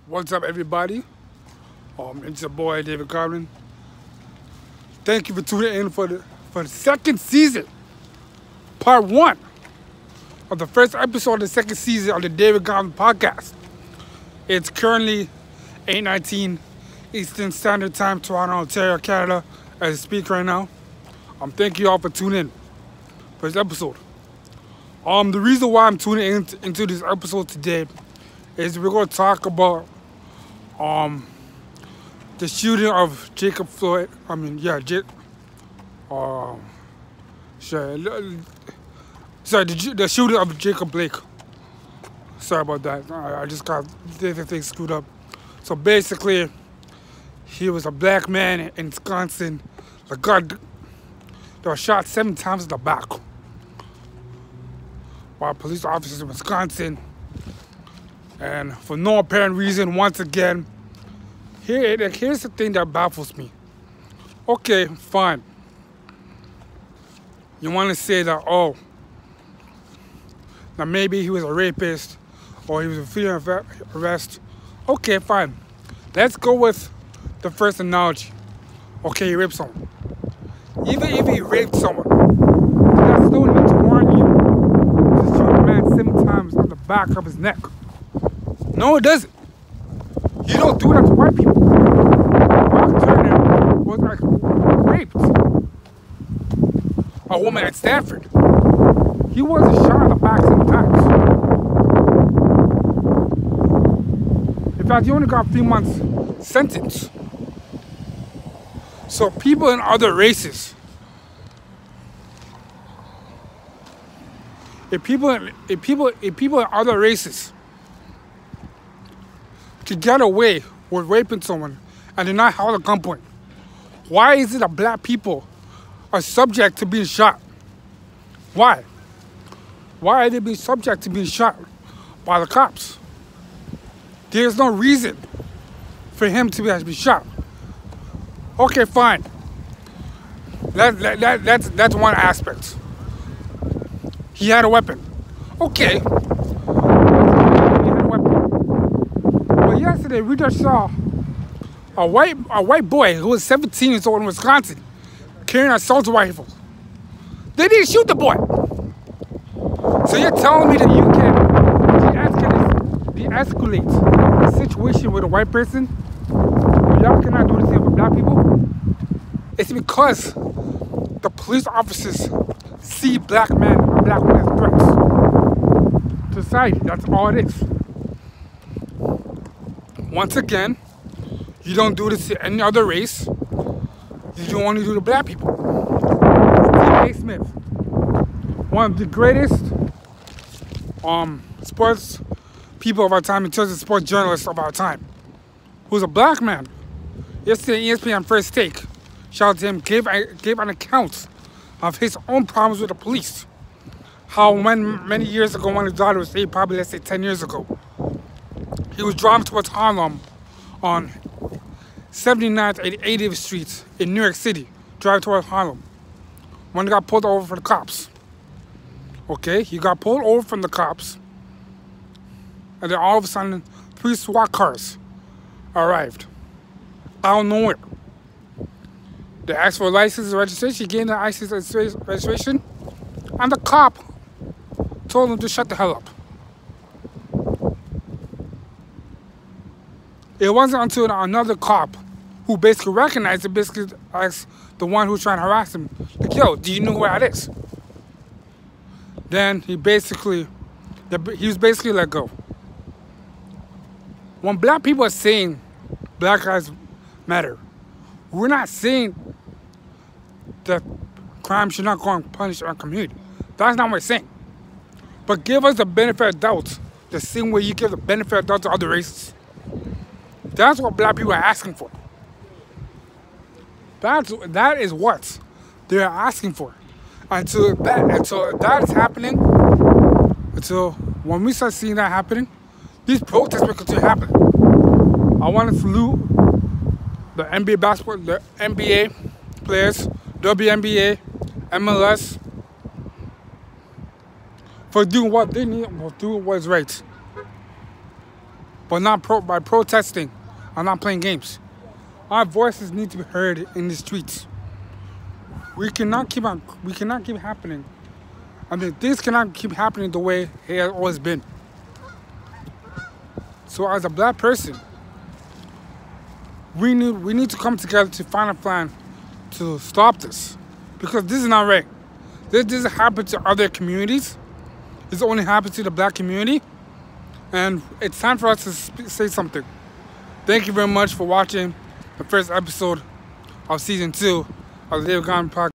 What's up, everybody? It's your boy David Godwin. Thank you for tuning in for the second season, part one of the first episode of the second season of the David Godwin podcast. It's currently 8:19 Eastern Standard Time, Toronto, Ontario, Canada, as I speak right now. Thank you all for tuning in for this episode. The reason why I'm tuning into this episode today is we're going to talk about the shooting of Jacob Floyd. The shooting of Jacob Blake. Sorry about that. I just got things screwed up. So basically, he was a black man in Wisconsin that was shot 7 times in the back by police officers in Wisconsin. And for no apparent reason, once again, here's the thing that baffles me. Okay, fine. You want to say that, now maybe he was a rapist or he was a fear of arrest. Okay, fine. Let's go with the first analogy. Okay, he raped someone. Even if he raped someone, that still need to warn you to shoot a man 7 times on the back of his neck. No, it doesn't. You don't do that to white people. Mark Turner was raped a woman at Stanford. He wasn't shot in the back 7 times. In fact, he only got 3 months sentence. So people in other races, if people in other races to get away with raping someone and they're not held at gunpoint, why is it that black people are subject to being shot? Why? Why are they being subject to being shot by the cops? There's no reason for him to be shot. Okay, fine. That's one aspect. He had a weapon. Okay. Yesterday, we just saw a white boy who was 17 years old in Wisconsin carrying an assault rifle. They didn't shoot the boy. So you're telling me that you can de-escalate a situation with a white person, but y'all cannot do the same with black people? It's because the police officers see black men and black women as threats to society. That's all it is. Once again, you don't do this to any other race. You only do it to black people. Stephen A. Smith, one of the greatest sports people of our time in terms of sports journalists of our time, who's a black man. Yesterday, ESPN First Take, shout out to him, gave an account of his own problems with the police. How many years ago when his daughter was 8, probably let's say 10 years ago, he was driving towards Harlem on 79th and 80th Street in New York City, driving towards Harlem, when he got pulled over for the cops. Okay, he got pulled over from the cops, and then all of a sudden, 3 SWAT cars arrived out of nowhere. They asked for a license and registration. He gave the license and registration, and the cop told him to shut the hell up. It wasn't until another cop who basically recognized it, basically asked the one who was trying to harass him, like, yo, do you know where that is? Then he was basically let go. When black people are saying black lives matter, we're not saying that crime should not go unpunished in our community. That's not what we're saying. But give us the benefit of doubt, the same way you give the benefit of doubt to other races. That's what black people are asking for. That is what they're asking for. Until that is happening, until when we start seeing that happening, these protests will continue happening. I want to salute the NBA basketball, the NBA players, WNBA, MLS, for doing what they need, for doing what's right. but not by protesting and not playing games. Our voices need to be heard in the streets. We cannot keep happening. I mean, things cannot keep happening the way it has always been. So as a black person, we need to come together to find a plan to stop this, because this is not right. This doesn't happen to other communities. This only happens to the black community, and it's time for us to say something. Thank you very much for watching the first episode of season 2 of the David Godwin podcast.